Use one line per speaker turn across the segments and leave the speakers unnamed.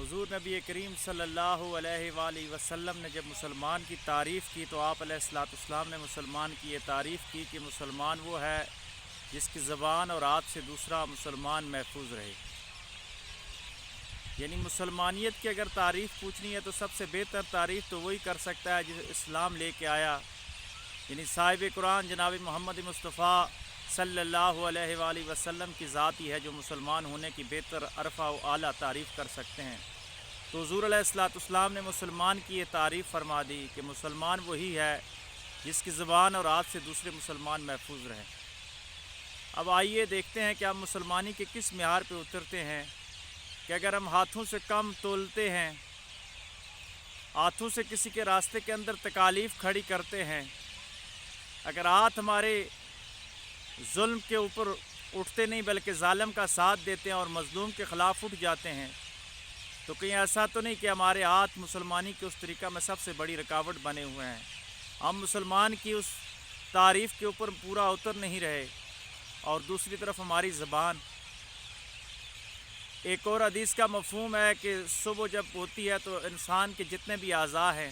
حضور نبی کریم صلی اللہ علیہ وآلہ وسلم نے جب مسلمان کی تعریف کی تو آپ علیہ الصلوۃ والسلام نے مسلمان کی یہ تعریف کی کہ مسلمان وہ ہے جس کی زبان اور ہاتھ سے دوسرا مسلمان محفوظ رہے۔ یعنی مسلمانیت کی اگر تعریف پوچھنی ہے تو سب سے بہتر تعریف تو وہی کر سکتا ہے جو اسلام لے کے آیا، یعنی صاحب قرآن جناب محمد مصطفیٰ صلی اللہ علیہ وآلہ وسلم کی ذات ہی ہے جو مسلمان ہونے کی بہتر عرفہ و اعلیٰ تعریف کر سکتے ہیں۔ تو حضور علیہ الصلوۃ والسلام نے مسلمان کی یہ تعریف فرما دی کہ مسلمان وہی ہے جس کی زبان اور ہاتھ سے دوسرے مسلمان محفوظ رہیں۔ اب آئیے دیکھتے ہیں کہ ہم مسلمانی کے کس معیار پہ اترتے ہیں کہ اگر ہم ہاتھوں سے کم تولتے ہیں، ہاتھوں سے کسی کے راستے کے اندر تکالیف کھڑی کرتے ہیں، اگر ہاتھ ہمارے ظلم کے اوپر اٹھتے نہیں بلکہ ظالم کا ساتھ دیتے ہیں اور مظلوم کے خلاف اٹھ جاتے ہیں، تو کہیں ایسا تو نہیں کہ ہمارے ہاتھ مسلمانی کے اس طریقہ میں سب سے بڑی رکاوٹ بنے ہوئے ہیں؟ ہم مسلمان کی اس تعریف کے اوپر پورا اتر نہیں رہے۔ اور دوسری طرف ہماری زبان، ایک اور حدیث کا مفہوم ہے کہ صبح جب ہوتی ہے تو انسان کے جتنے بھی اعضاء ہیں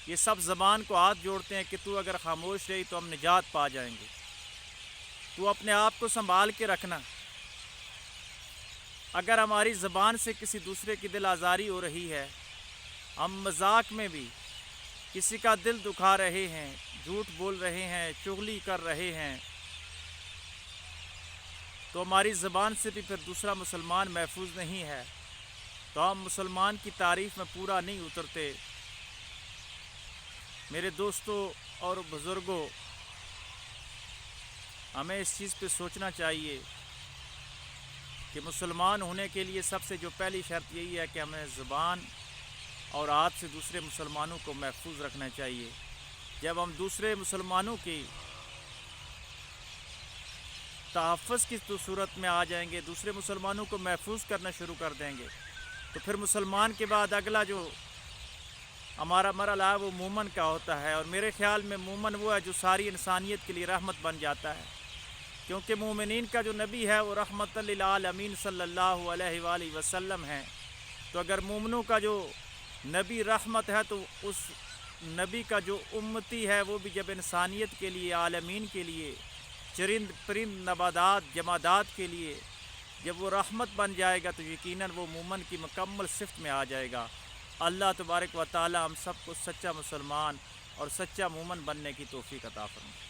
یہ سب زبان کو ہاتھ جوڑتے ہیں کہ تو اگر خاموش رہی تو ہم نجات پا جائیں گے، تو اپنے آپ کو سنبھال کے رکھنا۔ اگر ہماری زبان سے کسی دوسرے کی دل آزاری ہو رہی ہے، ہم مذاق میں بھی کسی کا دل دکھا رہے ہیں، جھوٹ بول رہے ہیں، چغلی کر رہے ہیں، تو ہماری زبان سے بھی پھر دوسرا مسلمان محفوظ نہیں ہے، تو ہم مسلمان کی تعریف میں پورا نہیں اترتے۔ میرے دوستوں اور بزرگوں، ہمیں اس چیز پہ سوچنا چاہیے کہ مسلمان ہونے کے لیے سب سے جو پہلی شرط یہی ہے کہ ہمیں زبان اور ہاتھ سے دوسرے مسلمانوں کو محفوظ رکھنا چاہیے۔ جب ہم دوسرے مسلمانوں کی تحفظ کی صورت میں آ جائیں گے، دوسرے مسلمانوں کو محفوظ کرنا شروع کر دیں گے، تو پھر مسلمان کے بعد اگلا جو ہمارا مرحلہ ہے وہ مومن کا ہوتا ہے۔ اور میرے خیال میں مومن وہ ہے جو ساری انسانیت کے لیے رحمت بن جاتا ہے، کیونکہ مومنین کا جو نبی ہے وہ رحمت للعالمین صلی اللہ علیہ وآلہ وسلم ہیں۔ تو اگر مومنوں کا جو نبی رحمت ہے تو اس نبی کا جو امتی ہے وہ بھی جب انسانیت کے لیے، عالمین کے لیے، چرند پرند نباتات جمادات کے لیے جب وہ رحمت بن جائے گا تو یقیناً وہ مومن کی مکمل صفت میں آ جائے گا۔ اللہ تبارک و تعالی ہم سب کو سچا مسلمان اور سچا مومن بننے کی توفیق عطا فرمائے۔